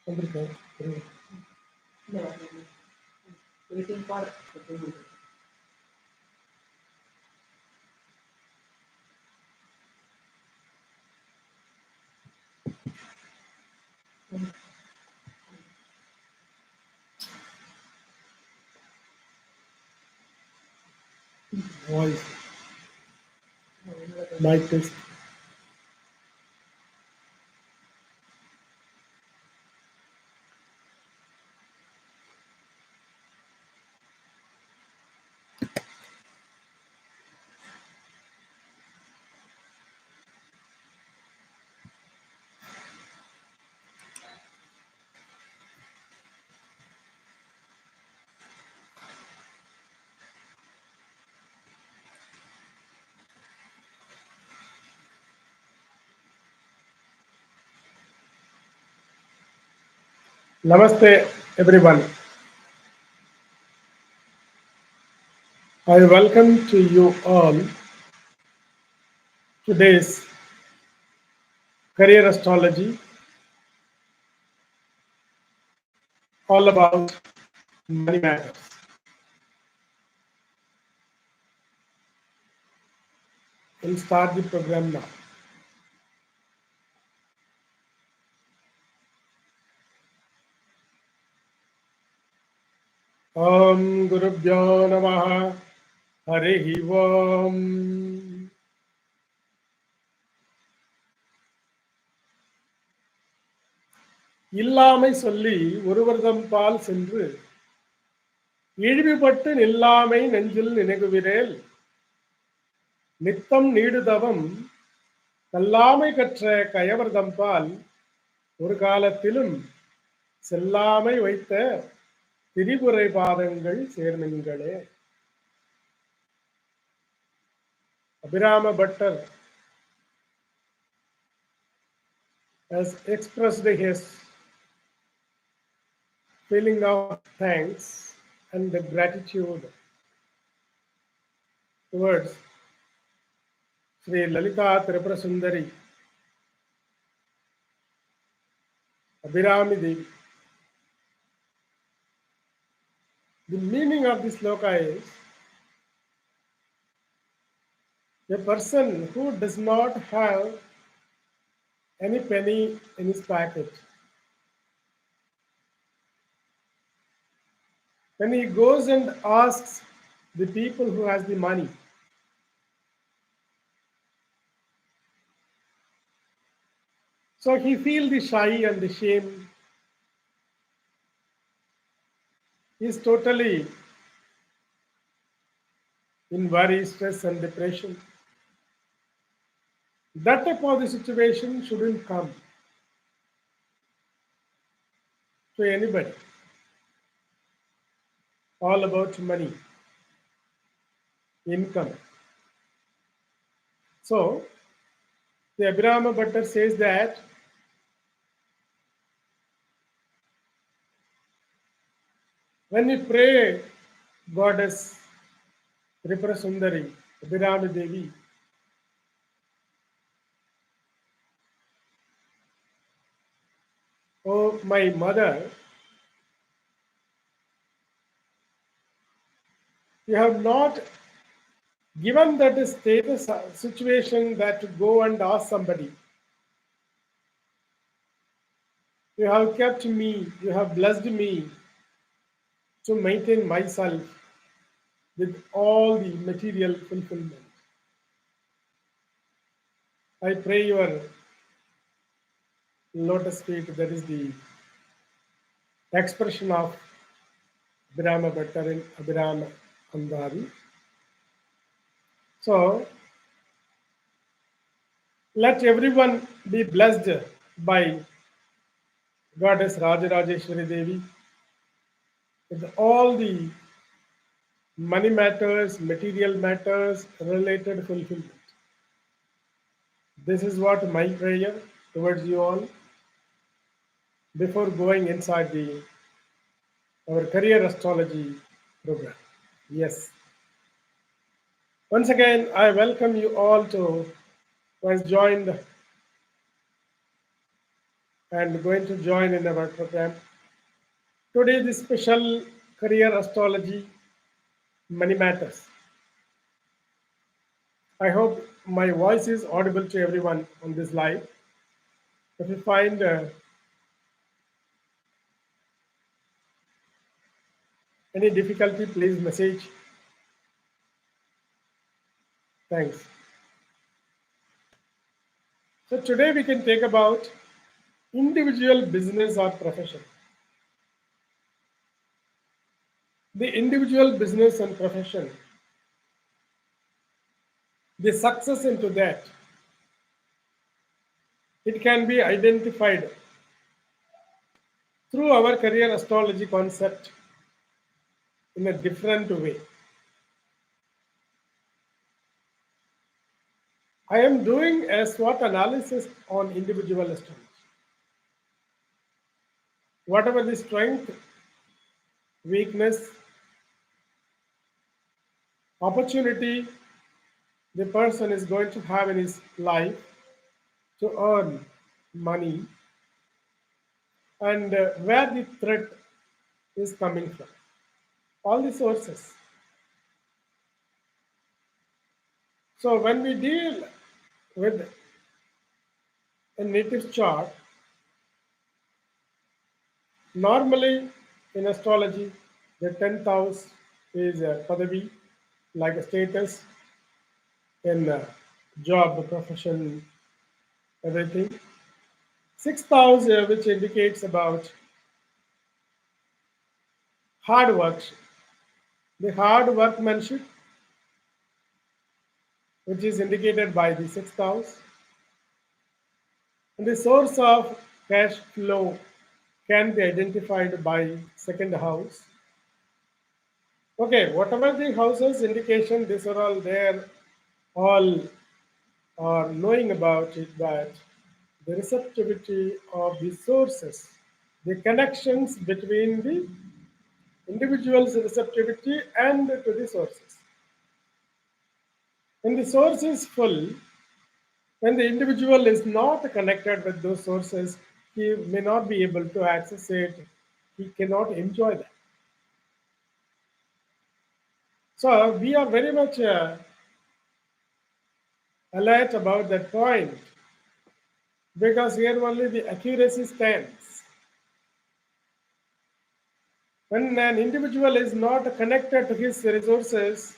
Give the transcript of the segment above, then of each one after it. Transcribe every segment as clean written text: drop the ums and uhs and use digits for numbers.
Waiting for voice, mic test. Namaste, everyone. I welcome to you all today's career astrology, all about money matters. We'll start the program now. Om Gurubhyo Namaha Harihi Om. இல்லாமை சொல்லி ஒருவர்தம் பால் சென்று இழிவுபட்டு நில்லாமை நெஞ்சில் நினைகுவிரேல் நித்தம் நீடுதவம் கல்லாமை கற்ற கயவர்தம் பால் ஒரு காலத்திலும் செல்லாமை வைத்த திரிபுரை பாதங்கள் சேர்மின்களே. Abhirama Bhattar has expressed his feeling of thanks and gratitude towards Sri Lalita Tripura Sundari, Abhirami Devi. The meaning of this sloka is a person who does not have any penny in his pocket. When he goes and asks the people who has the money, so he feels the shy and the shame. He is totally in worry, stress, and depression. That type of the situation shouldn't come to anybody. All about money, income. So, the Abhirama Bhattar says that when we pray Goddess Tripura Sundari, Abhirami Devi, oh my mother, you have not given that status situation that to go and ask somebody. You have kept me, you have blessed me to maintain myself with all the material fulfillment. I pray your lotus feet, that is the expression of Abhirama Bhattar and Abhirama Andari. So, let everyone be blessed by Goddess Rajarajeshwari Devi with all the money matters, material matters related fulfillment. This is what my prayer towards you all before going inside our career astrology program. Yes. Once again, I welcome you all to who has joined and going to join in our program. Today, the special career astrology money matters. I hope my voice is audible to everyone on this live. If you find any difficulty, please message. Thanks. So today we can take about individual business or profession. The individual business and profession, the success into that, it can be identified through our career astrology concept in a different way. I am doing a SWOT analysis on individual astrology. Whatever the strength, weakness, opportunity the person is going to have in his life to earn money, and where the threat is coming from. All the sources. So when we deal with a native chart, normally in astrology, the 10th house is a padavi, like a status in job, profession, everything. 6th house, which indicates about hard work, the hard workmanship, which is indicated by the 6th house. And the source of cash flow can be identified by 2nd house. Okay, whatever the houses indication, these are all there, all are knowing about it, that the receptivity of the sources, the connections between the individual's receptivity and to the sources. When the source is full, when the individual is not connected with those sources, he may not be able to access it, he cannot enjoy that. So we are very much alert about that point, because here only the accuracy stands. When an individual is not connected to his resources,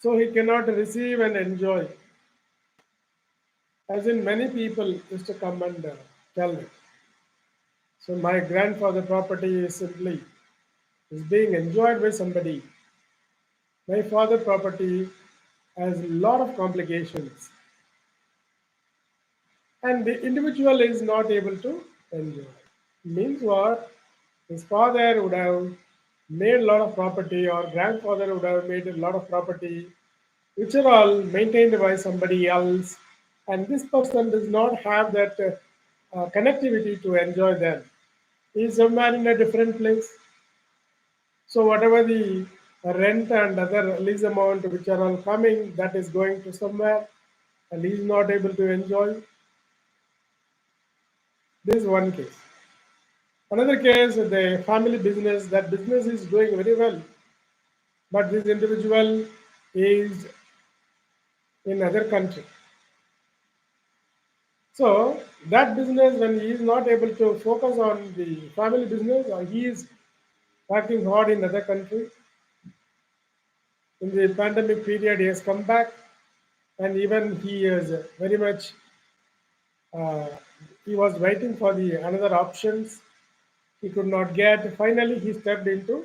so he cannot receive and enjoy. As in, many people used to come and tell me, so my grandfather property is simply is being enjoyed by somebody. My father property has a lot of complications, and the individual is not able to enjoy. Means what? His father would have made a lot of property, or grandfather would have made a lot of property, which are all maintained by somebody else, and this person does not have that connectivity to enjoy them. He is somewhere in a different place. So whatever the rent and other lease amount which are all coming, that is going to somewhere, and he is not able to enjoy. This is one case. Another case, the family business, that business is doing very well, but this individual is in other country. So that business, when he is not able to focus on the family business, or he is working hard in other country, in the pandemic period he has come back, and even he is very much, uh, he was waiting for the another options, he could not get. Finally, he stepped into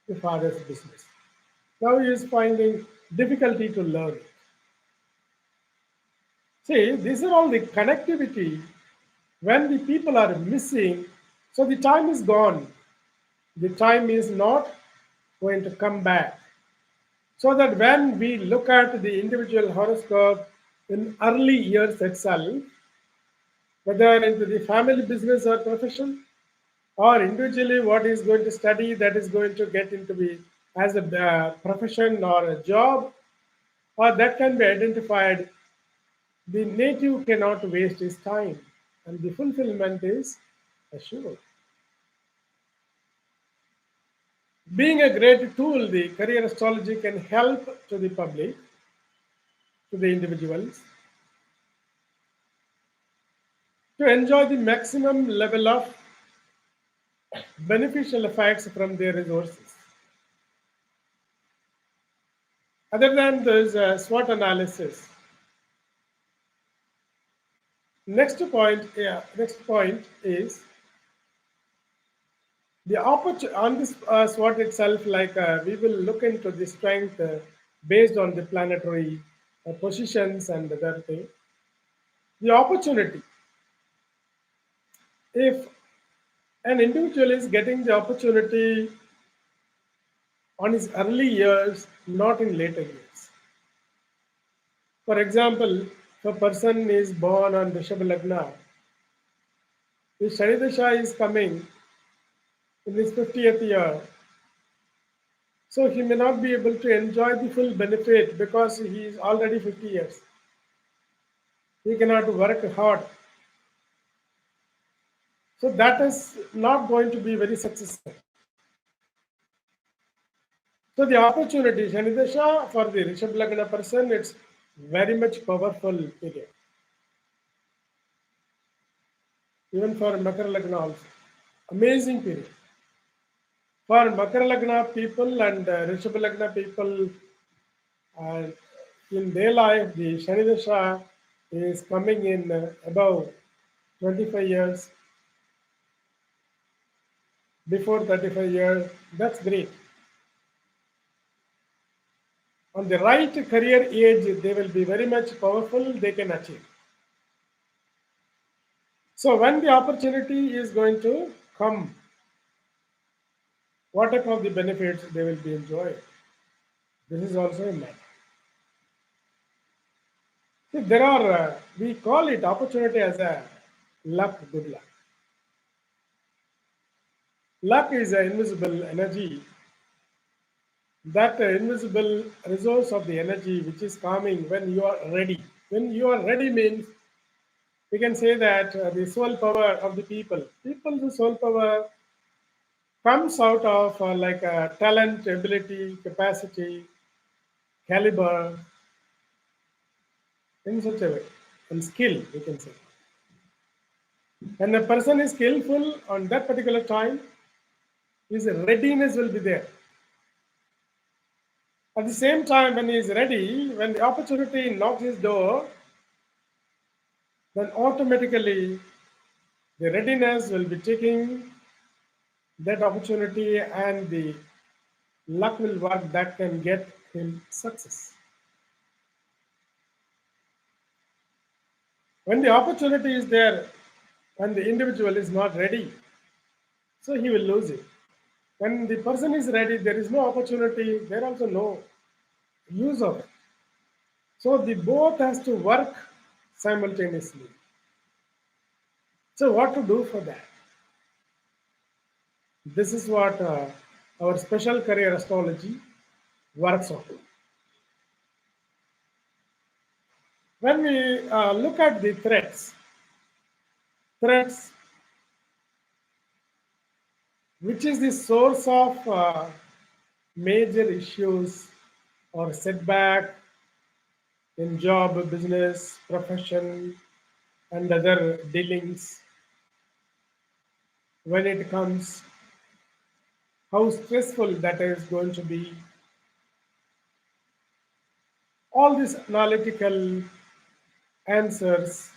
the father's business. Now he is finding difficulty to learn it. See, these are all the connectivity. When the people are missing, so the time is gone. The time is not going to come back. So that when we look at the individual horoscope in early years itself, whether into the family business or profession, or individually what is going to study, that is going to get into the as a profession or a job, or that can be identified, the native cannot waste his time. and the fulfillment is assured. Being a great tool, the career astrology can help to the public, to the individuals, to enjoy the maximum level of beneficial effects from their resources. Other than this SWOT analysis, next point is the opportunity on this SWOT itself. Like we will look into the strength based on the planetary positions and other thing. The opportunity. If an individual is getting the opportunity on his early years, not in later years. For example, if a person is born on Rishabh Lagna, if Shani Dasha is coming in his 50th year, so he may not be able to enjoy the full benefit because he is already 50 years. He cannot work hard. So that is not going to be very successful. So the opportunity, Shani Dasha for the Rishabh Lagna person, it's very much powerful period. Even for Makar Lagna also. Amazing period. For Makar Lagna people and Rishabh Lagna people, in their life, the Shani Dasha is coming in above 25 years, before 35 years. That's great. On the right career age, they will be very much powerful, they can achieve. So when the opportunity is going to come, what type of the benefits they will be enjoying? This is also a matter. See, there are, we call it opportunity as a luck, good luck. Luck is an invisible energy, that invisible resource of the energy which is coming when you are ready. When you are ready means we can say that the soul power of the people's soul power comes out of like talent, ability, capacity, caliber, in such a way, and skill, we can say. When a person is skillful on that particular time, his readiness will be there. At the same time, when he is ready, when the opportunity knocks his door, then automatically the readiness will be taking that opportunity and the luck will work that can get him success. When the opportunity is there and the individual is not ready, so he will lose it. When the person is ready, there is no opportunity, there also no use of it. So the both has to work simultaneously. So what to do for that? This is what our special career astrology works on. When we look at the threats, which is the source of major issues or setback in job, business, profession, and other dealings, when it comes, how stressful that is going to be. All these analytical answers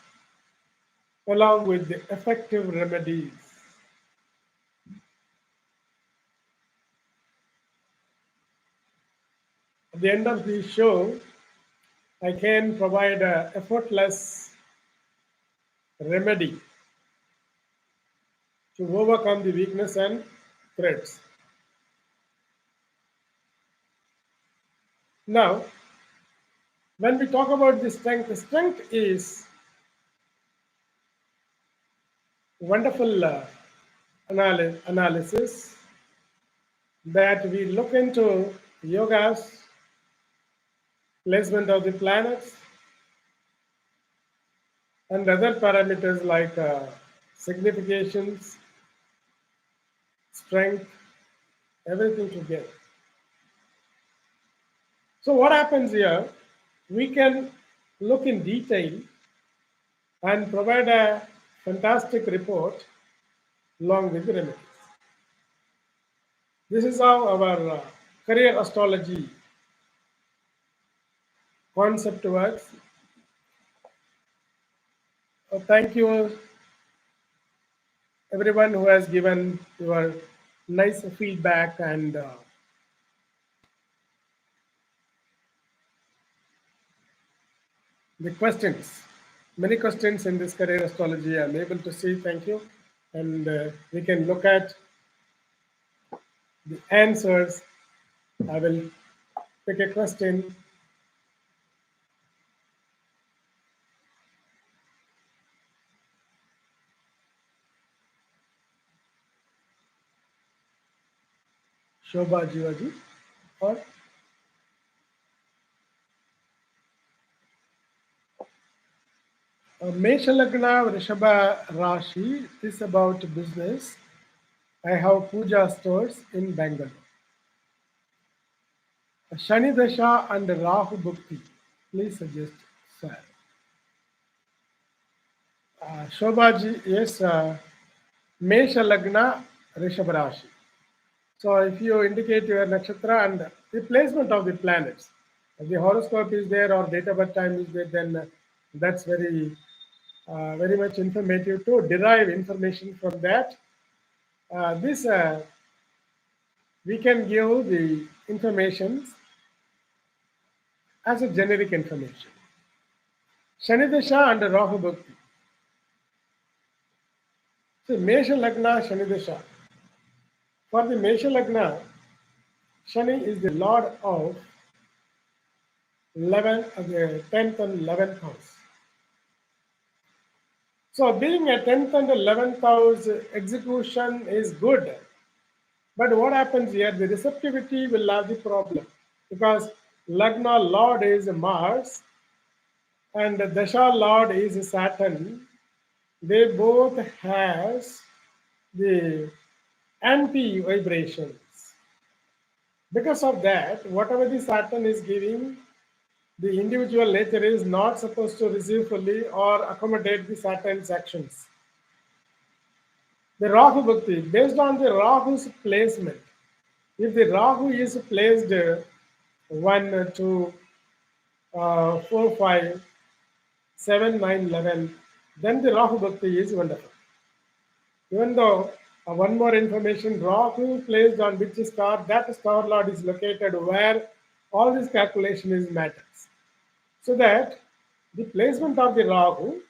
along with the effective remedies. At the end of the show, I can provide an effortless remedy to overcome the weakness and threats. Now, when we talk about the strength is wonderful analysis that we look into yoga's placement of the planets, and other parameters like significations, strength, everything together. So what happens here, we can look in detail and provide a fantastic report along with the remedies. This is how our career astrology concept works. Thank you everyone who has given your nice feedback and the questions. Many questions in this career astrology I'm able to see. Thank you. And we can look at the answers. I will pick a question. Shobha Jivaji or Mesha Lagna Vrishabha Rashi is about business. I have puja stores in Bangalore. Shani Dasha and Rahu Bhukti. Please suggest, sir. Shobhaji, yes, Mesha Lagna Rishabha Rashi. So if you indicate your nakshatra and the placement of the planets, if the horoscope is there or date of birth time is there, then that's very much informative to derive information from that. This we can give the information as a generic information. Shani Dasha and Rahu Bhakti. So Mesha Lagna, Shani Dasha. For the Mesha Lagna, Shani is the lord of 10th and 11th house. So being a 10th and 11th house execution is good. But what happens here, the receptivity will have the problem because Lagna Lord is Mars and the Dasha Lord is Saturn. They both has the anti vibrations. Because of that, whatever the Saturn is giving, the individual nature is not supposed to receive fully or accommodate the Saturn's actions. The Rahu Bhakti, based on the Rahu's placement, if the Rahu is placed 1, 2, 4, 5, 7, 9, 11, then the Rahu Bhakti is wonderful. Even though one more information, Rahu placed on which star, that star lord is located where all this calculation is matters. So that the placement of the Rahu,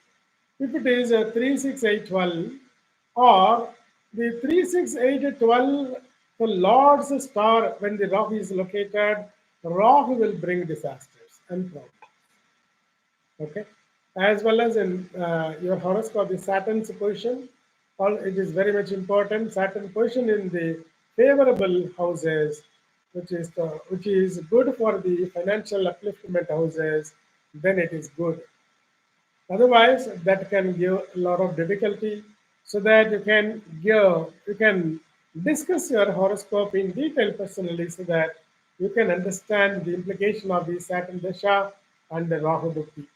if it is 3, 6, 8, 12, or the 3, 6, 8, 12, the Lord's star, when the Rahu is located, Rahu will bring disasters and problems. Okay, as well as in your horoscope, the Saturn's position, it is very much important. Saturn position in the favorable houses, which is good for the financial upliftment houses, then it is good. Otherwise, that can give a lot of difficulty. So that you can discuss your horoscope in detail personally, so that you can understand the implication of the Saturn Dasha and the Rahu Bhakti.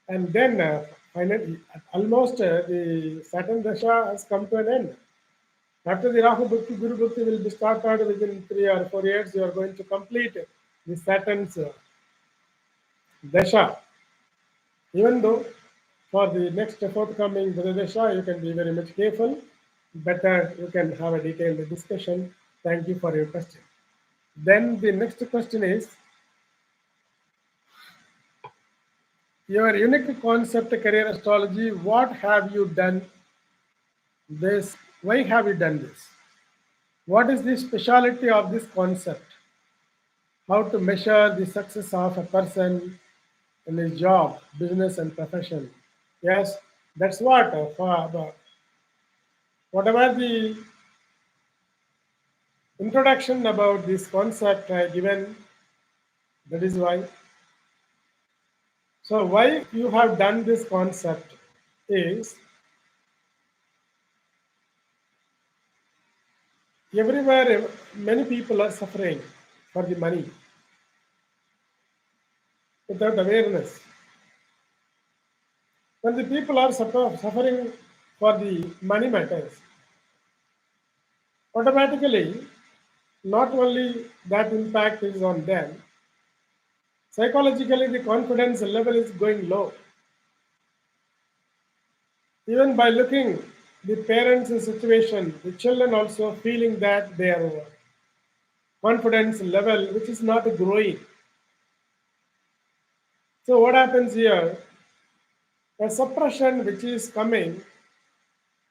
And then finally, almost the Saturn Dasha has come to an end. After the Rahu Bhakti, Guru Bhakti will be started within 3 or 4 years. You are going to complete the Saturn's Dasha. Even though for the next forthcoming Buddha Dasha, you can be very much careful. Better you can have a detailed discussion. Thank you for your question. Then the next question is, your unique concept career astrology, what have you done this? Why have you done this? What is the speciality of this concept? How to measure the success of a person in his job, business, and profession? Yes, that's what. Whatever the introduction about this concept I given, that is why. So why you have done this concept is everywhere many people are suffering for the money without awareness. When the people are suffering for the money matters, automatically not only that impact is on them, psychologically the confidence level is going low. Even by looking the parents' situation, the children also feeling that their confidence level, which is not growing. So what happens here? A suppression which is coming,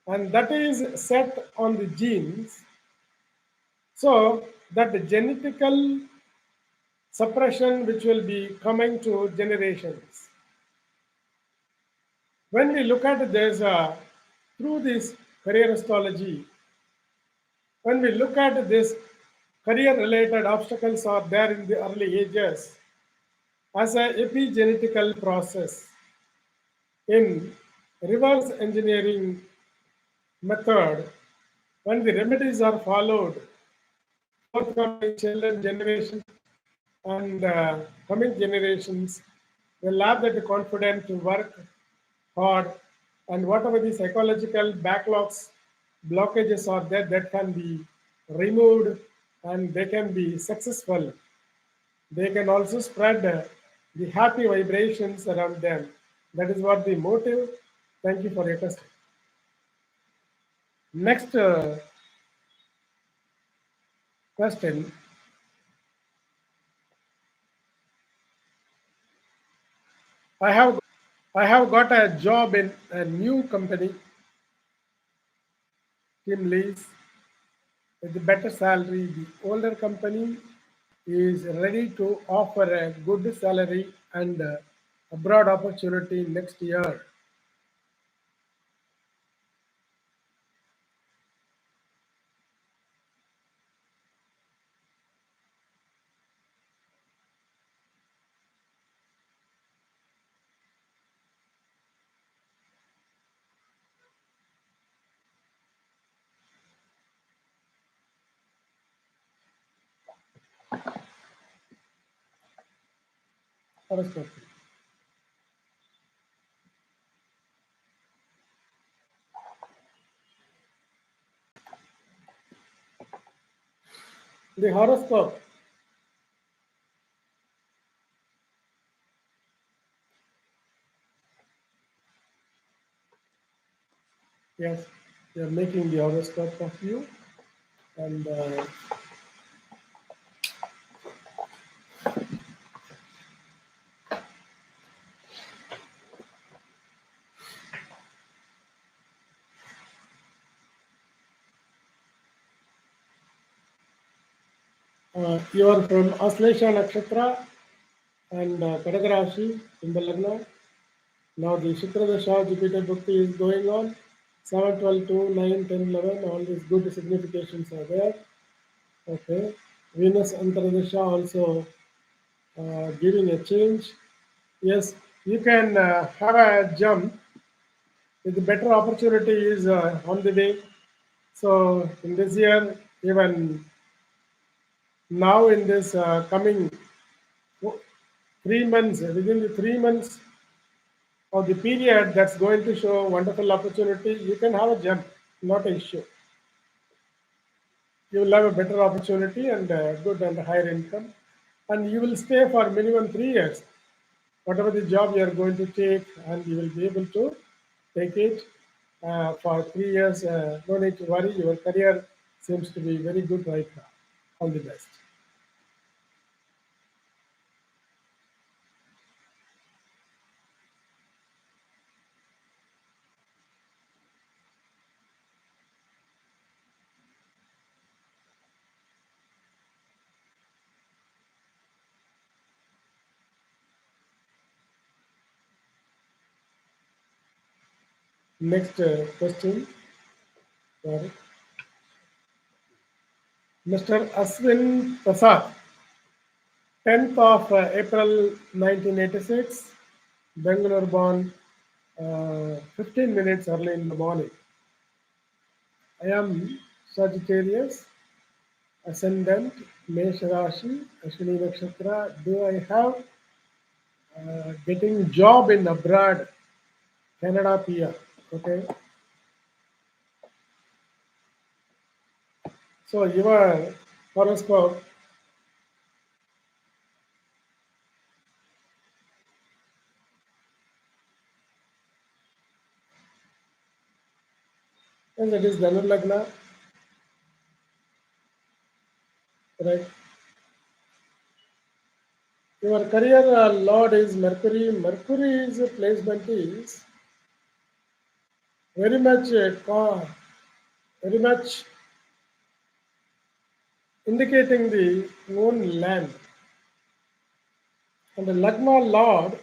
and that is set on the genes. So that the genetical suppression which will be coming to generations. When we look at this through this career astrology, when we look at this career related obstacles are there in the early ages as a epigenetical process in reverse engineering method, when the remedies are followed, forthcoming children generation and coming generations will have that confidence to work hard, and whatever the psychological backlogs, blockages are there, that can be removed and they can be successful. They can also spread the happy vibrations around them. That is what the motive. Thank you for your question. Next question. I have I have got a job in a new company, team leads, with a better salary. The older company is ready to offer a good salary and a broad opportunity next year. Horoscope. The horoscope. Yes, they are making the horoscope of you, and you are from Aslesha Nakshatra and Kadagarashi in the Lagna. Now the Shukra Dasha Jupiter Bhakti is going on. 7, 12, 2, 9, 10, 11, all these good significations are there. Okay. Venus Antaradasha also giving a change. Yes, you can have a jump with the better opportunity is on the way. So in this year, even now in this coming 3 months, within the 3 months of the period that's going to show wonderful opportunity, you can have a jump, not an issue. You will have a better opportunity and good and higher income, and you will stay for minimum 3 years. Whatever the job you are going to take, and you will be able to take it for 3 years. No need to worry. Your career seems to be very good right now. All the best. Next question. for Mr. Aswin Prasad, 10th of April 1986. Bangalore born, 15 minutes early in the morning. I am Sagittarius, ascendant, Mesha Rashi, Ashwini Nakshatra. Do I have getting job in abroad, Canada PR? Okay. So your horoscope, and it is Dhanur Lagna, right? Your career lord is Mercury. Mercury's placement is very much very much indicating the own land. And the Lagna Lord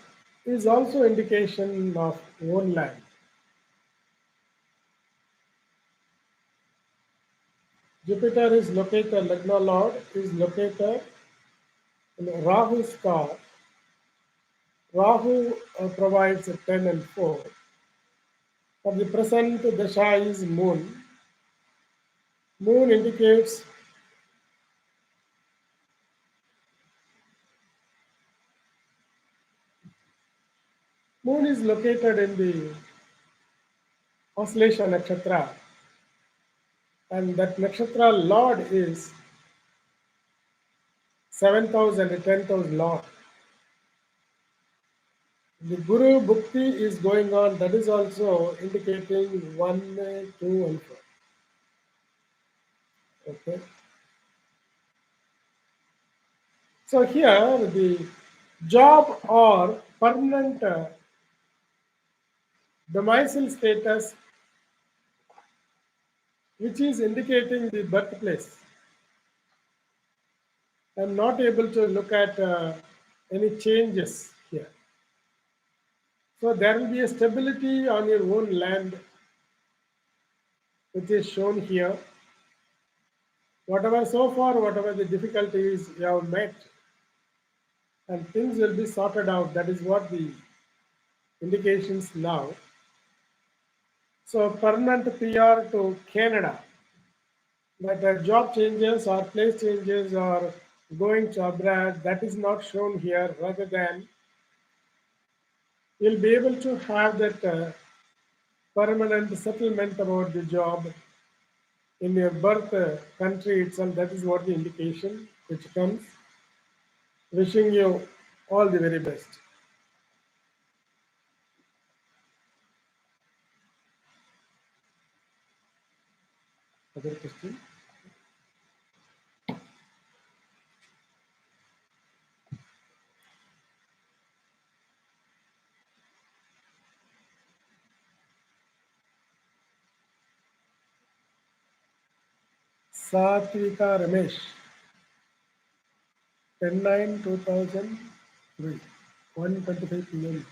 is also indication of own land. Jupiter is located, Lagna Lord is located in Rahu's car. Rahu provides 10 and 4. For the present, Dasha is Moon. Moon indicates Moon is located in the Oscillation Nakshatra, and that Nakshatra Lord is 7th and 10th Lord. The Guru Bhukti is going on, that is also indicating 1, 2, and 4. Okay. So here the job or permanent domicile status, which is indicating the birthplace. I'm not able to look at any changes here. So there will be a stability on your own land, which is shown here. Whatever so far, whatever the difficulties you have met, and things will be sorted out. That is what the indications now. So permanent PR to Canada, but job changes or place changes or going to abroad, that is not shown here. Rather than you'll be able to have that permanent settlement about the job in your birth country itself. That is what the indication which comes. Wishing you all the very best. Other question? Satvika Ramesh, 10/9/2003, 1:25 p.m.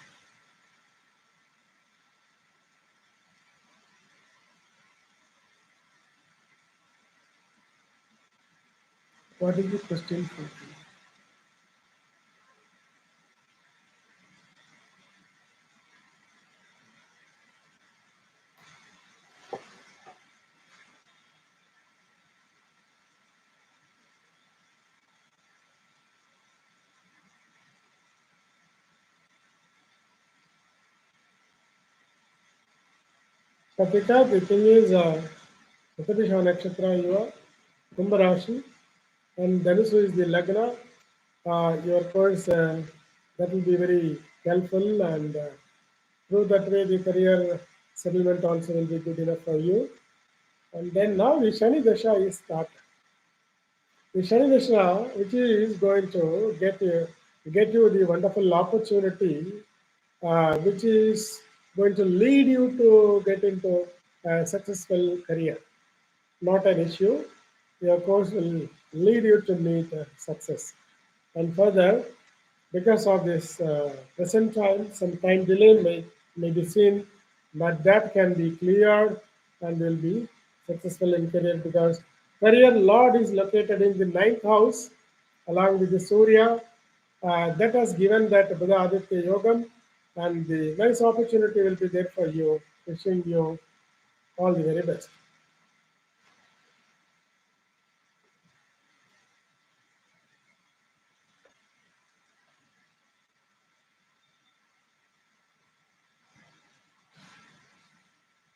What is the question for you? Satvika, the thing is, Satisha Nakshatra, you are Kumbha Rashi, and Dhanusu is the Lagna. Your course that will be very helpful, and through that way the career settlement also will be good enough for you. And then now the Shani Dasha is started. The Shani Dasha, which is going to get you the wonderful opportunity, which is going to lead you to get into a successful career. Not an issue. Your course will lead you to meet success. And further, because of this present time, some time delay may be seen, but that can be cleared and will be successful in career, because career Lord is located in the 9th house along with the Surya. That has given that Buddha Aditya Yogam, and the nice opportunity will be there for you. Wishing you all the very best.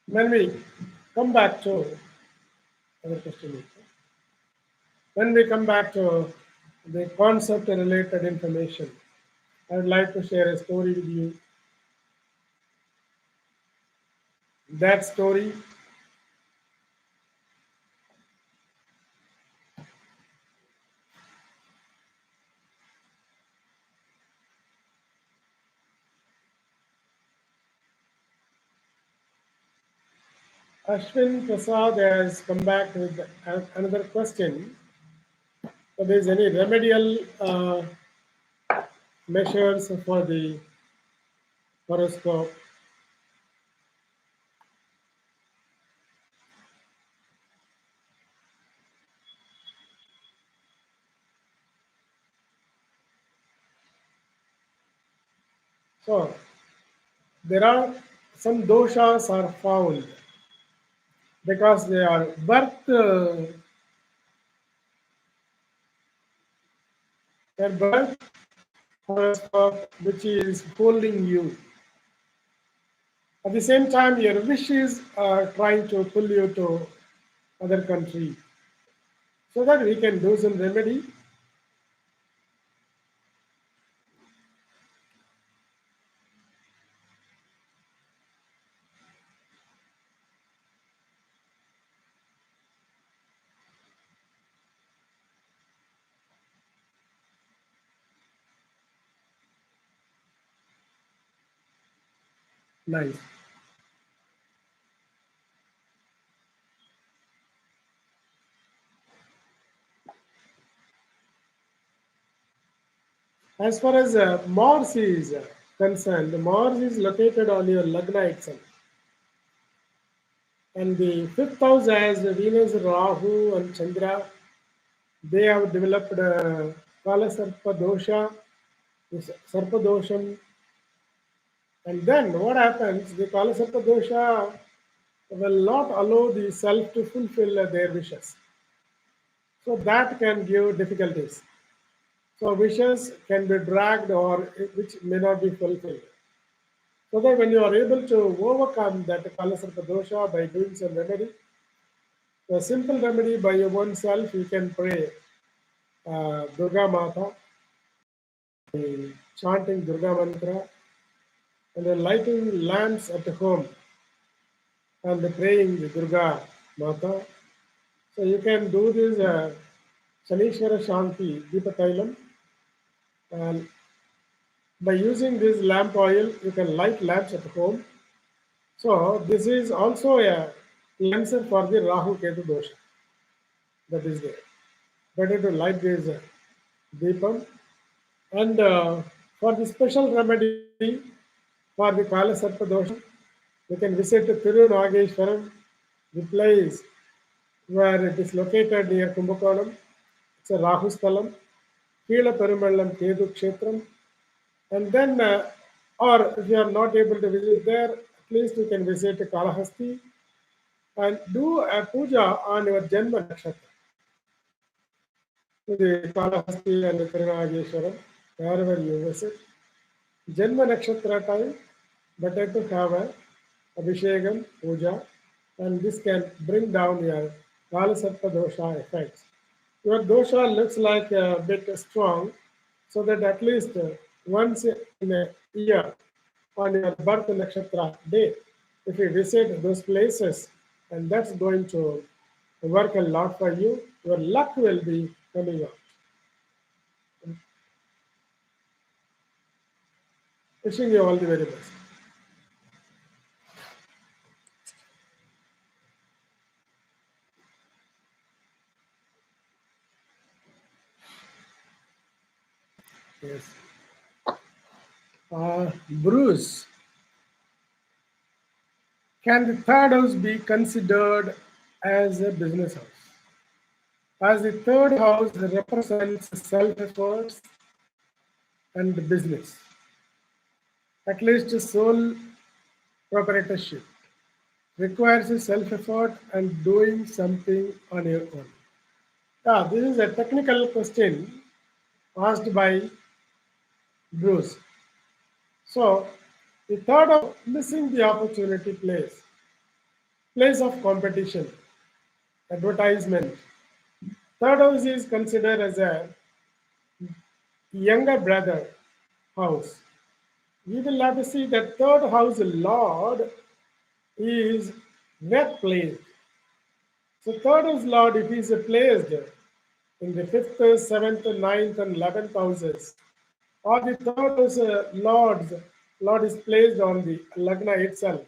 When we come back to our question, when we come back to the concept related information, I would like to share a story with you. That story Ashwin Prasad has come back with another question. So there is any remedial measures for the horoscope? So there are some doshas are found because they are their birth horoscope which is holding you. At the same time, your wishes are trying to pull you to other country so that we can do some remedy. Nice. As far as Mars is concerned, Mars is located on your Lagna itself. And the fifth house as Venus, Rahu, and Chandra, they have developed Kala Sarpa Dosha, Sarpa Dosham. And then what happens? The Kala Sarpa Dosha will not allow the self to fulfill their wishes. So that can give difficulties. So wishes can be dragged or which may not be fulfilled. So that when you are able to overcome that Kalasarpa dosha by doing some remedy, a simple remedy by your own self, you can pray Durga Mata, chanting Durga Mantra, and then lighting lamps at home and praying the Durga Mata. So you can do this Shanishwara Shanti Deepatailam, and by using this lamp oil, you can light lamps at home. So this is also a cleanser for the Rahu Ketu dosha that is there. Better to light this Deepam. And for the special remedy for the Kala Sarpa dosha, you can visit Tirunageshwaram, the place where it is located near Kumbakonam. It's a Rahu Sthalam, Keela Perimallam Kedu Kshetram. And then, or if you are not able to visit there, at least you can visit Kalahasti and do a puja on your Janma Nakshatra. The Kalahasti and the Tirunageshwaram, wherever you visit. Janma Nakshatra time, better to have a Abhishekam, puja, and this can bring down your Kalasarpa dosha effects. Your dosha looks like a bit strong, so that at least once in a year on your birth nakshatra day, if you visit those places, and that's going to work a lot for you, your luck will be coming out. Wishing you all the very best. Yes. Bruce, can the third house be considered as a business house? As the third house represents self efforts and business. at least sole proprietorship, requires a self-effort and doing something on your own. Yeah, this is a technical question asked by Bruce. So, the third of missing the opportunity place of competition, advertisement. Third house is considered as a younger brother house. We will have to see that third house Lord is well placed. So third house Lord, if he is placed in the fifth, seventh, ninth, and 11th houses, or the third house Lord is placed on the Lagna itself,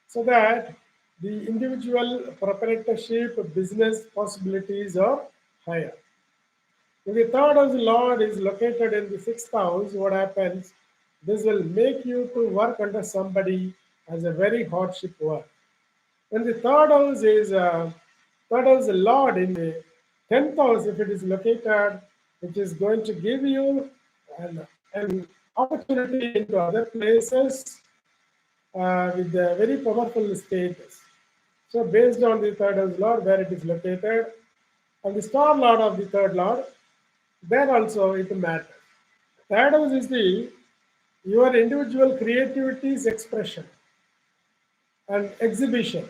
so that the individual proprietorship business possibilities are higher. If the third house Lord is located in the sixth house, what happens? This will make you to work under somebody as a very hardship work. When the third house Lord in the 10th house, if it is located, which is going to give you an opportunity into other places with a very powerful status. So based on the third house Lord, where it is located, and the star Lord of the third Lord, there also it matters. Third house is the your individual creativity's expression and exhibition.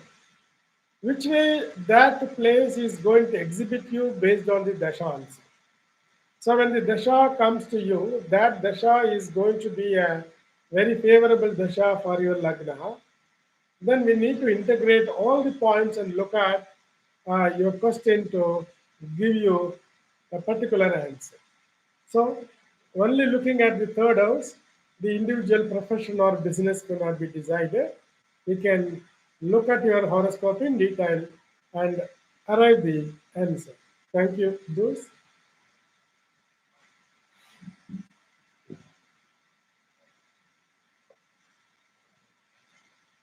Which way that place is going to exhibit you based on the dasha also. So when the dasha comes to you, that dasha is going to be a very favorable dasha for your lagna. Then we need to integrate all the points and look at your question to give you a particular answer. So only looking at the third house, the individual profession or business cannot be decided. We can look at your horoscope in detail and arrive the answer. Thank you, Bruce.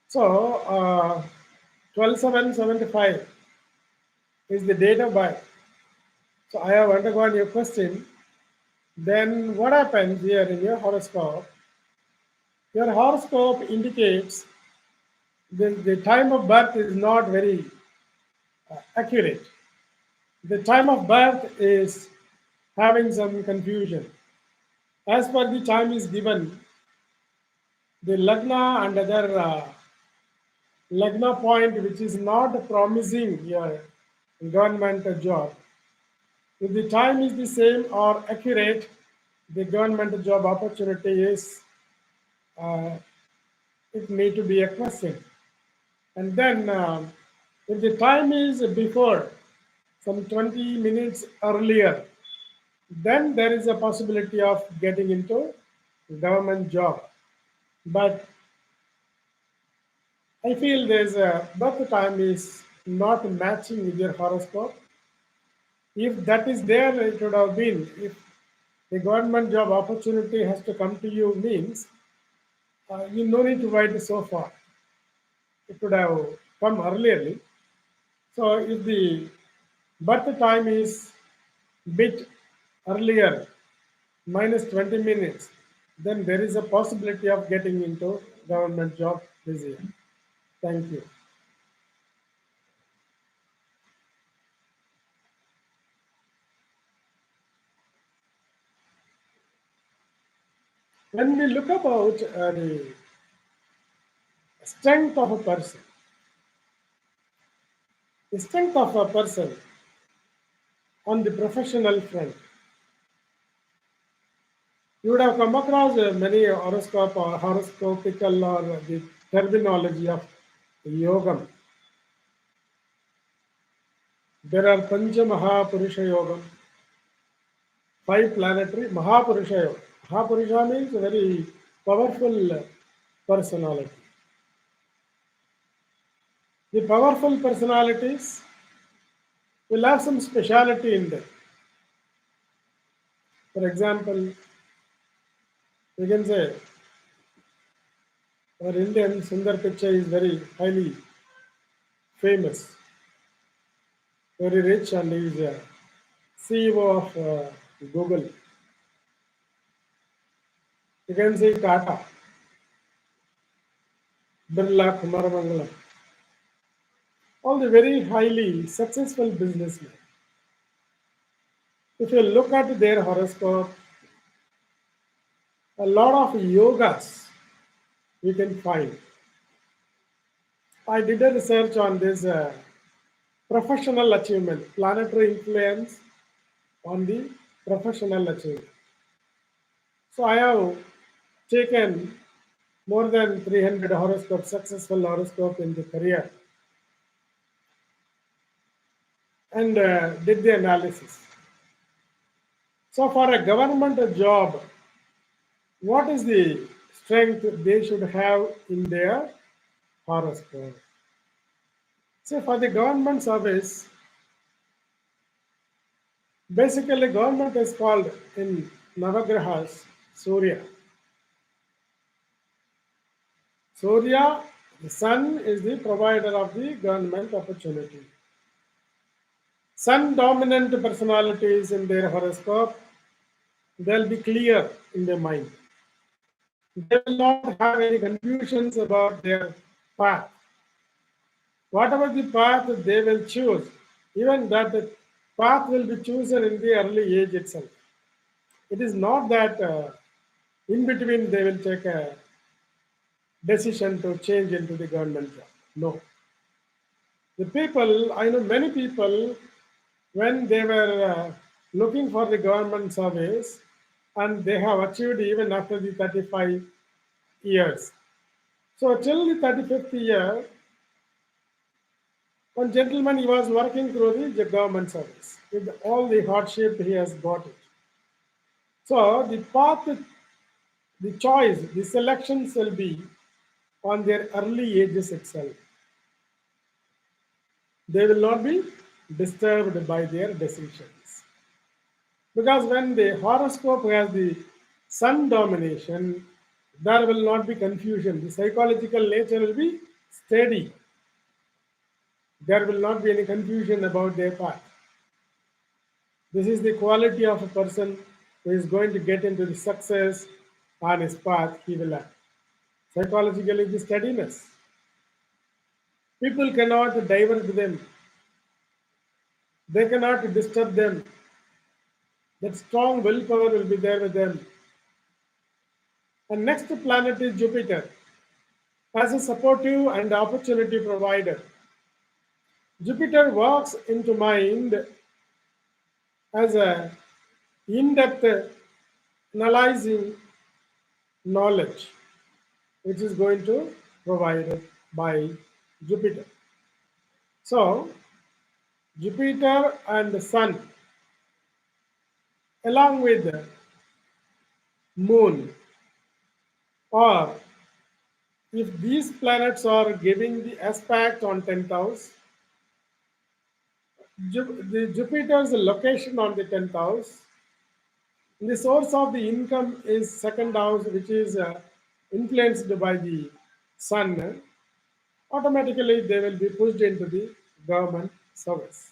So 12/7/75 is the date of birth. So I have undergone your question. Then what happens here in your horoscope? Your horoscope indicates the time of birth is not very accurate. The time of birth is having some confusion. As per the time is given, the Lagna and other Lagna point which is not promising your government job. If the time is the same or accurate, the government job opportunity is, it need to be a question. And then if the time is before, some 20 minutes earlier, then there is a possibility of getting into government job. But I feel there's a birth time is not matching with your horoscope. If that is there, it would have been. If the government job opportunity has to come to you means you no need to wait so far. It could have come earlierly. So if the birth time is bit earlier, minus 20 minutes, then there is a possibility of getting into government job this year. Thank you. When we look about the strength of a person, the strength of a person on the professional front, you would have come across many horoscope or horoscopical or the terminology of yogam. There are Pancha Mahapurusha Yogam, five planetary Mahapurusha Yoga. Mahapurusha means a very powerful personality. The powerful personalities will have some speciality in them. For example, we can say our Indian Sundar Pichai is very highly famous, very rich, and he is a CEO of Google. You can say Tata. Birla, Kumaramangalam, all the very highly successful businessmen. If you look at their horoscope, a lot of yogas you can find. I did a research on this professional achievement, planetary influence on the professional achievement. So I have taken more than 300 horoscope, successful horoscope in the career, and did the analysis. So for a government job, what is the strength they should have in their horoscope? So for the government service, basically government is called in Navagrahas Surya. Surya, the sun is the provider of the government opportunity. Sun dominant personalities in their horoscope, they'll be clear in their mind. They will not have any confusions about their path. Whatever the path they will choose, even that path will be chosen in the early age itself. It is not that in between they will take a decision to change into the government job. No. The people, I know many people, when they were looking for the government service, and they have achieved even after the 35 years. So till the 35th year, one gentleman, he was working through the government service. With all the hardship, he has got it. So the path, the choice, the selections will be on their early ages itself. They will not be disturbed by their decisions. Because when the horoscope has the sun domination, there will not be confusion. The psychological nature will be steady. There will not be any confusion about their path. This is the quality of a person who is going to get into the success on his path. He will have psychologically the steadiness. People cannot divert them. They cannot disturb them. That strong willpower will be there with them. And next planet is Jupiter as a supportive and opportunity provider. Jupiter walks into mind as a in-depth analyzing knowledge, which is going to provided by Jupiter. So Jupiter and the Sun, along with the Moon, or if these planets are giving the aspect on 10th house, the Jupiter's location on the 10th house, the source of the income is second house, which is influenced by the Sun. Automatically, they will be pushed into the government service.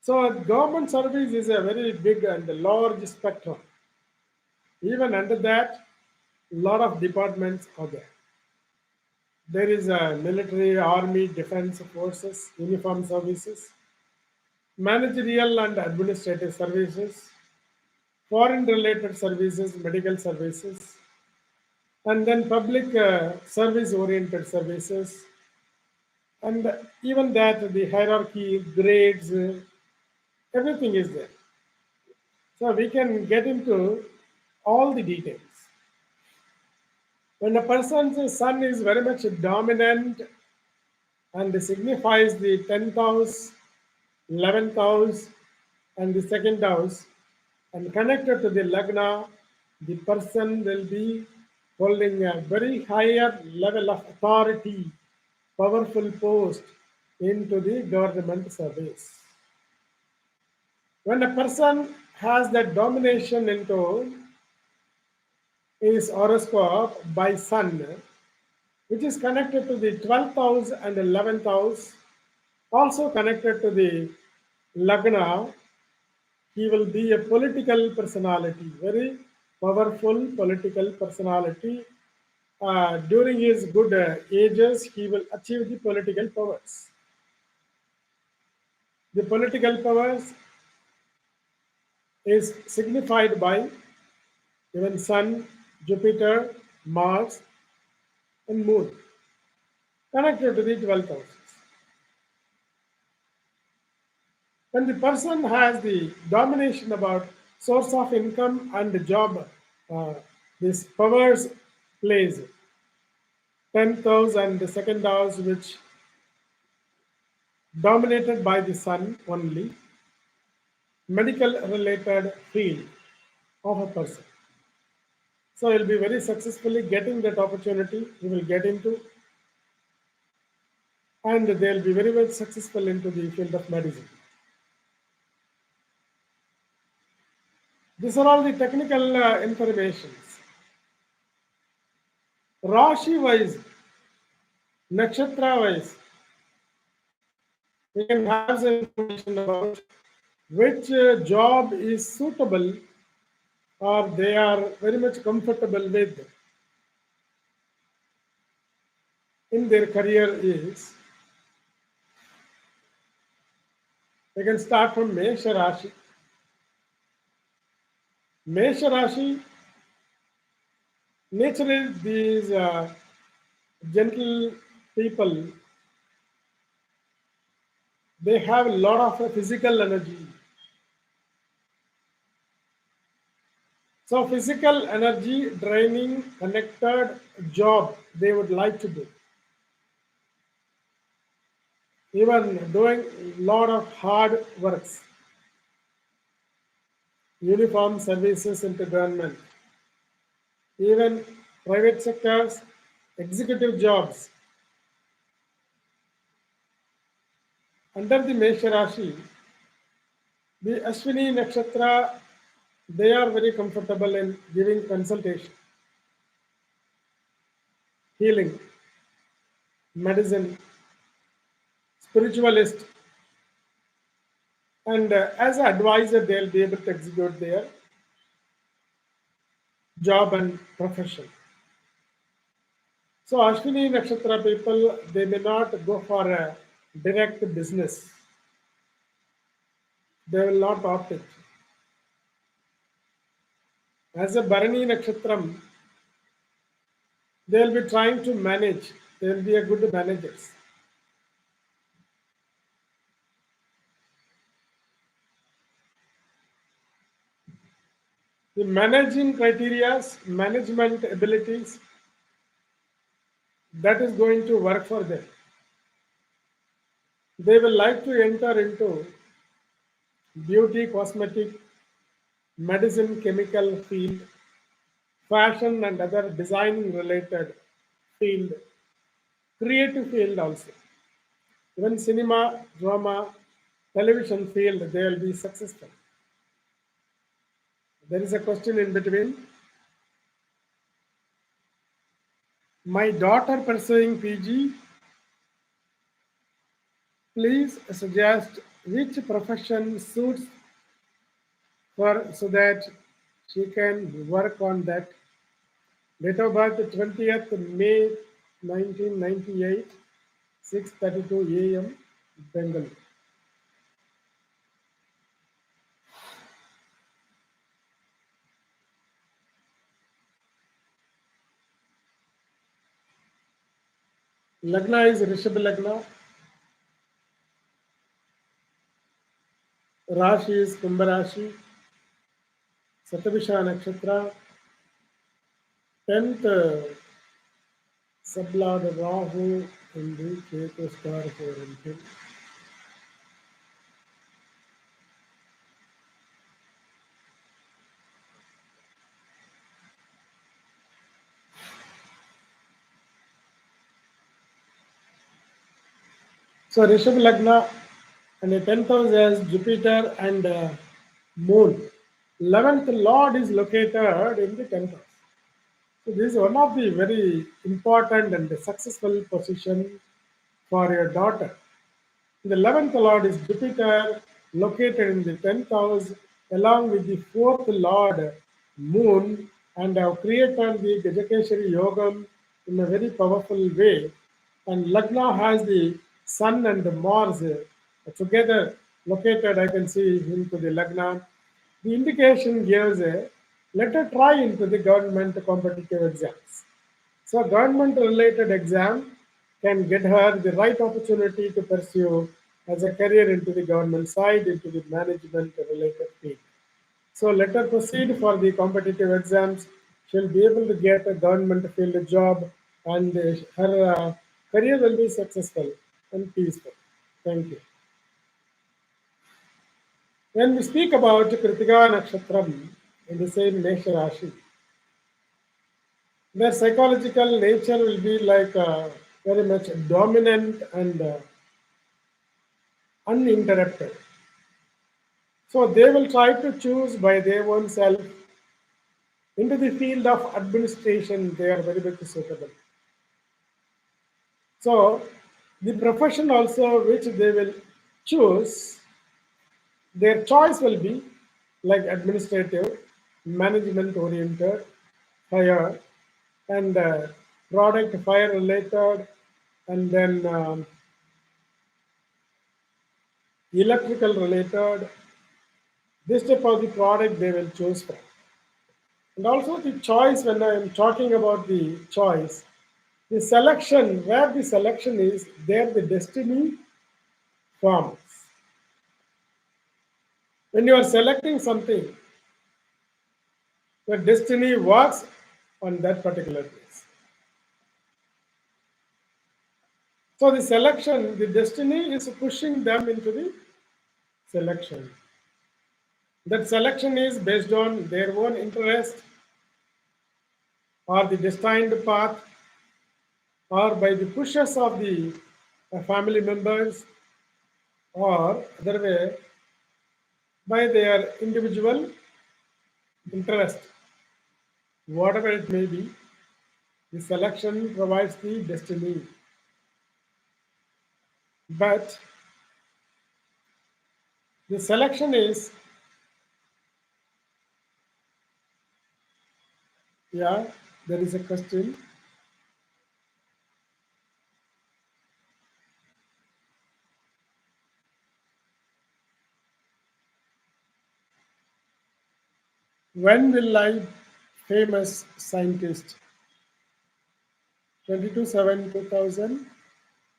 So government service is a very big and large spectrum. Even under that, a lot of departments are there. There is a military, army, defense forces, uniform services, managerial and administrative services, foreign related services, medical services, and then public service oriented services, and even that the hierarchy, grades, everything is there. So we can get into all the details. When a person's sun is very much dominant and signifies the 10th house, 11th house, and the second house, and connected to the Lagna, the person will be holding a very higher level of authority, powerful post into the government service. When a person has that domination into his horoscope by Sun, which is connected to the 12th house and 11th house, also connected to the Lagna, he will be a political personality, very powerful political personality, during his good ages, he will achieve the political powers. The political powers is signified by even Sun, Jupiter, Mars, and Moon connected to the 12th houses. When the person has the domination about source of income and job, this powers plays 10th house and the second house, which dominated by the Sun only, medical related field of a person. So he'll be very successfully getting that opportunity. He will get into, and they'll be very much successful into the field of medicine. These are all the technical informations. Rashi wise, nakshatra wise, we can have some information about which job is suitable or they are very much comfortable with in their career is. We can start from Mesha Rashi. Mesha Rashi, naturally these gentle people, they have a lot of physical energy. So physical energy draining connected job they would like to do. Even doing a lot of hard works, uniform services into government, even private sectors, executive jobs. Under the Mesha Rashi, the Ashwini Nakshatra, they are very comfortable in giving consultation, healing, medicine, spiritualist, and as an advisor, they'll be able to execute their job and profession. So Ashwini Nakshatra people, they may not go for a direct business. They will not opt it. As a Bharani Nakshatram, they will be trying to manage. They will be a good managers. The managing criteria, management abilities, that is going to work for them. They will like to enter into beauty, cosmetic, medicine, chemical field, fashion and other designing related field, creative field also. Even cinema, drama, television field, they will be successful. There is a question in between. My daughter pursuing PG, please suggest which profession suits for so that she can work on that. Date of birth 20th May 1998, 6:32 a.m. Bengal. Lagna is Rishabh Lagna. Rashi is Kumbha Rashi. Satabhisha Nakshatra. 10th Sublord Rahu in the Ketu star for until. So Rishabh Lagna and the 10th house has Jupiter and Moon. 11th Lord is located in the 10th house. So this is one of the very important and successful position for your daughter. The 11th Lord is Jupiter located in the 10th house along with the 4th Lord Moon and have created the Gajakeshari Yogam in a very powerful way. And Lagna has the Sun and the Mars together located. I can see into the Lagna. The indication gives a let her try into the government competitive exams. So government related exam can get her the right opportunity to pursue as a career into the government side, into the management related field. So let her proceed for the competitive exams. She'll be able to get a government field job and her career will be successful and peaceful. Thank you. When we speak about Kritika Nakshatram in the same Mesha Rashi, their psychological nature will be like very much dominant and uninterrupted. So they will try to choose by their own self into the field of administration. They are very much suitable. So the profession also which they will choose, their choice will be like administrative, management oriented, fire, and product fire related, and then electrical related. This type of the product they will choose from. And also the choice, when I am talking about the choice, the selection, where the selection is, there the destiny forms. When you are selecting something, the destiny works on that particular place. So the selection, the destiny is pushing them into the selection. That selection is based on their own interest or the destined path or by the pushes of the family members or other way by their individual interest. Whatever it may be, the selection provides the destiny. But the selection is, yeah, there is a question. When will I famous scientist? 22/7/2000,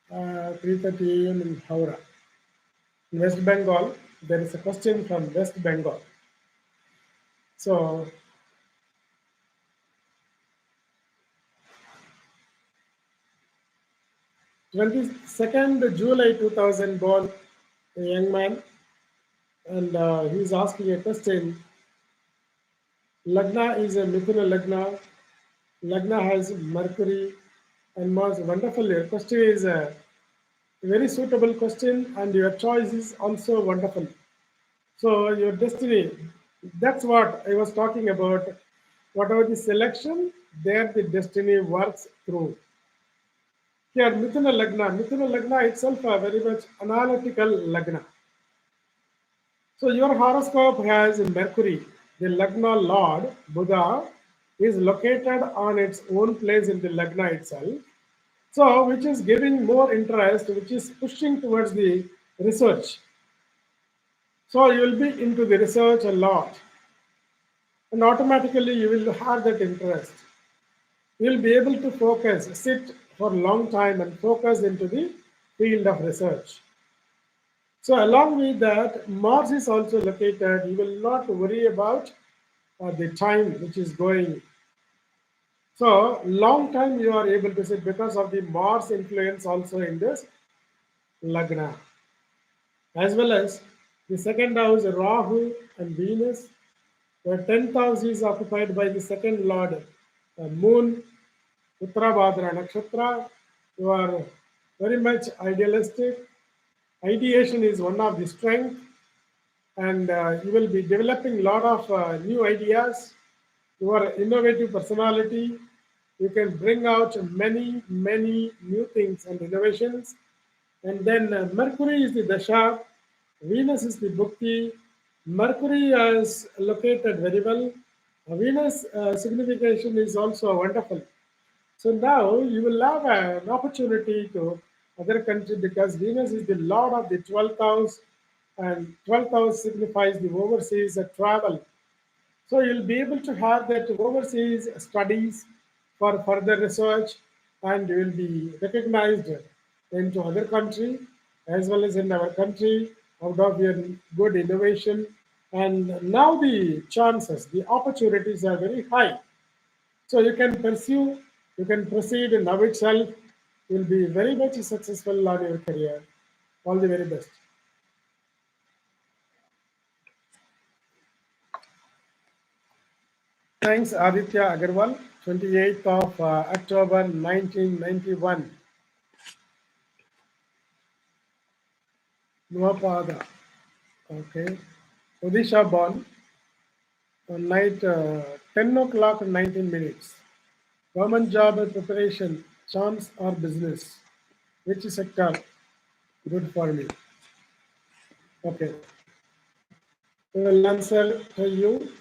3:30 a.m. in Howrah. In West Bengal, there is a question from West Bengal. So 22nd July 2000 born a young man, and he's asking a question. Lagna is a Mithuna Lagna. Lagna has Mercury and Mars. Wonderful. Your question is a very suitable question, and your choice is also wonderful. So your destiny, that's what I was talking about. Whatever the selection, there the destiny works through. Here, Mithuna Lagna itself a very much analytical Lagna. So your horoscope has Mercury, the Lagna Lord, Buddha, is located on its own place in the Lagna itself. So which is giving more interest, which is pushing towards the research. So you will be into the research a lot. And automatically you will have that interest. You will be able to focus, sit for a long time and focus into the field of research. So along with that, Mars is also located. You will not worry about the time which is going. So long time you are able to sit because of the Mars influence also in this Lagna. As well as the second house, Rahu and Venus, where 10th house is occupied by the second lord, Moon, Uttarabhadra Nakshatra. You are very much idealistic. Ideation is one of the strength, and you will be developing a lot of new ideas. You are innovative personality. You can bring out many new things and innovations. And then Mercury is the dasha, Venus is the bhukti. Mercury is located very well. Venus signification is also wonderful. So now you will have an opportunity to other country because Venus is the lord of the 12th house, and 12th house signifies the overseas travel. So you'll be able to have that overseas studies for further research, and you will be recognized into other country as well as in our country out of your good innovation. And now the chances, the opportunities are very high. So you can pursue, you can proceed now itself. You'll be very much successful on your career. All the very best. Thanks, Aditya Agarwal, 28th of October 1991. Nuapada. Okay. Odisha born on night 10 o'clock 19 minutes. Government job preparation, chance or business. Which sector? Good for me. Okay. We will answer to you,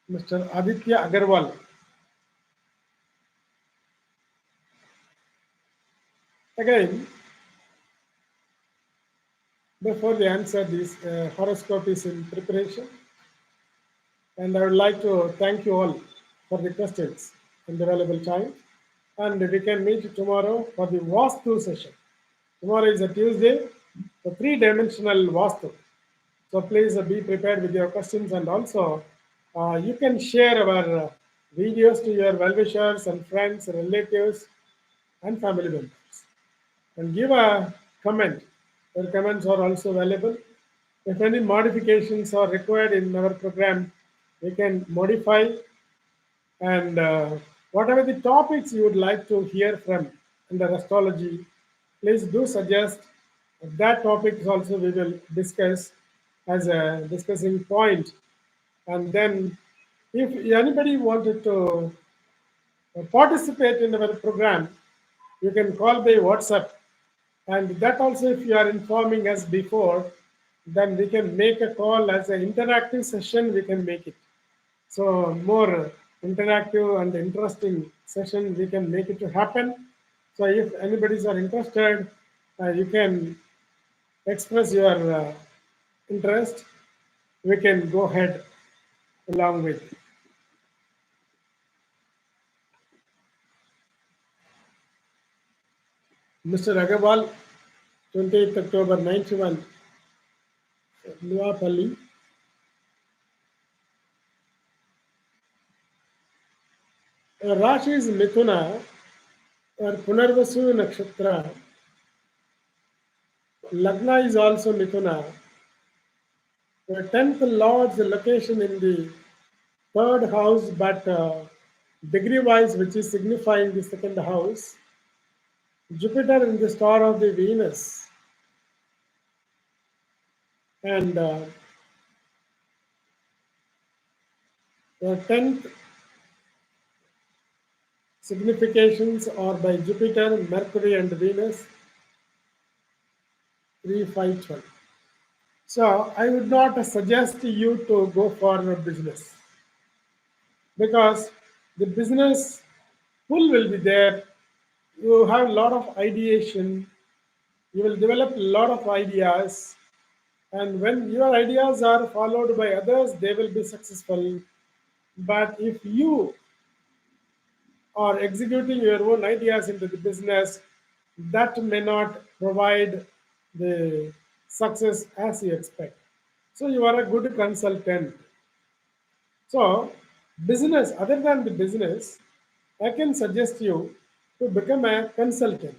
Mr. Aditya Agarwal. Again, before the answer, this horoscope is in preparation. And I would like to thank you all for the questions in the available time. And we can meet tomorrow for the Vastu session. Tomorrow is a Tuesday, the three-dimensional Vastu. So please be prepared with your questions, and also you can share our videos to your well-wishers and friends, relatives, and family members. And give a comment. Your comments are also valuable. If any modifications are required in our program, we can modify, and whatever the topics you would like to hear from under astrology, please do suggest. That topics also we will discuss as a discussing point. And then if anybody wanted to participate in our program, you can call by WhatsApp. And that also, if you are informing us before, then we can make a call as an interactive session, we can make it. So more interactive and interesting session, we can make it to happen. So if anybody's are interested, you can express your interest. We can go ahead along with. Mr. Agarwal, 28th October 91, Nuapalli. Rashi is Mithuna or Punarvasu Nakshatra. Lagna is also Mithuna. The 10th Lord's location in the third house, but degree wise, which is signifying the second house. Jupiter in the star of the Venus. And the 10th significations are by Jupiter, Mercury, and Venus. 3, 5, 12. So I would not suggest you to go for a business, because the business pull will be there. You have a lot of ideation. You will develop a lot of ideas. And when your ideas are followed by others, they will be successful. But if you are executing your own ideas into the business, that may not provide the success as you expect. So you are a good consultant. So business, other than the business, I can suggest you to become a consultant.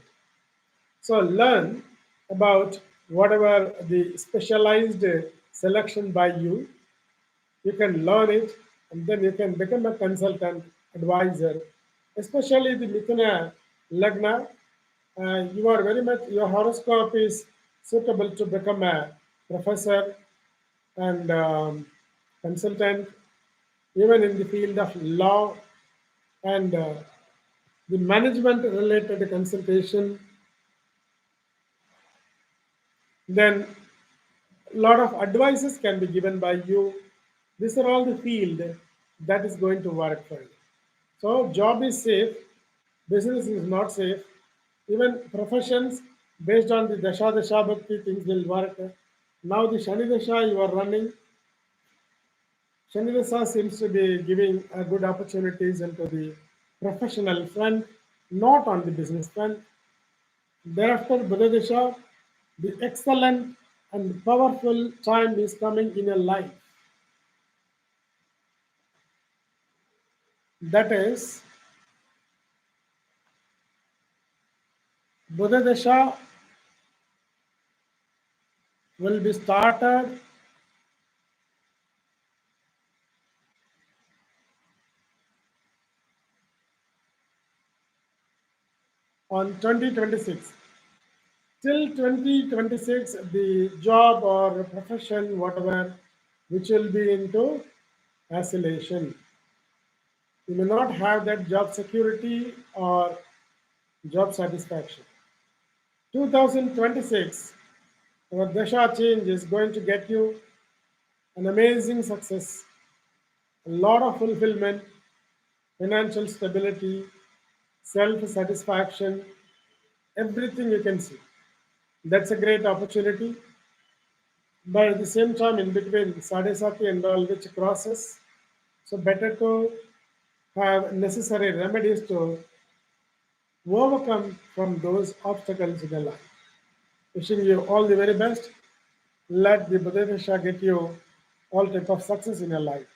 So learn about whatever the specialized selection by you. You can learn it, and then you can become a consultant advisor, especially the Mithuna Lagna. You are very much, your horoscope is suitable to become a professor and consultant, even in the field of law and the management related consultation. Then a lot of advices can be given by you. These are all the field that is going to work for you. So job is safe, Business is not safe. Even professions based on the Dasha Dasha Bhakti things will work. Now the Shani Dasha you are running, Shani Dasha seems to be giving good opportunities into the professional front, not on the business front. Thereafter, Buddha Dasha, the excellent and powerful time is coming in your life. That is, Buddha Dasha will be started on 2026. Till 2026, the job or profession, whatever, which will be into isolation. You may not have that job security or job satisfaction. 2026, our Dasha change is going to get you an amazing success, a lot of fulfillment, financial stability, self satisfaction, everything you can see. That's a great opportunity. But at the same time, in between Sadesati and all which crosses, so better to have necessary remedies to overcome from those obstacles in your life. Wishing you all the very best. Let the Buddha get you all type of success in your life.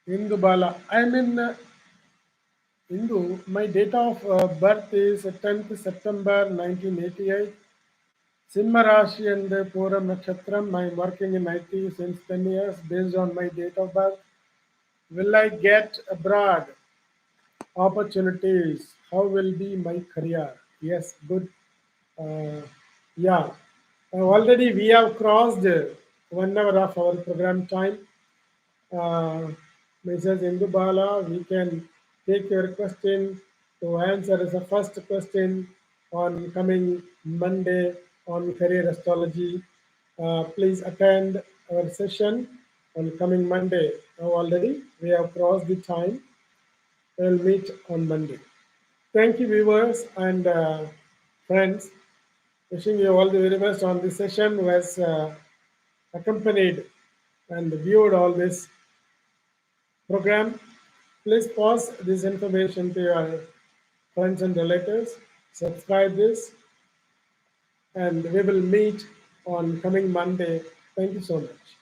Hindu Bala. I'm in Hindu. My date of birth is 10th September 1988. Simha Rashi and Puram Nakshatram. I'm working in IT since 10 years based on my date of birth. Will I get abroad opportunities? How will be my career? Yes, good. Uh, yeah, already we have crossed 1 hour of our program time. Mrs. Indubala, we can take your question to answer as a first question on coming Monday on career astrology. Please attend our session on coming Monday. Now already we have crossed the time. We'll meet on Monday. Thank you, viewers and friends. Wishing you all the very best on this session was accompanied and viewed all this program. Please pass this information to your friends and relatives. Subscribe this and we will meet on coming Monday. Thank you so much.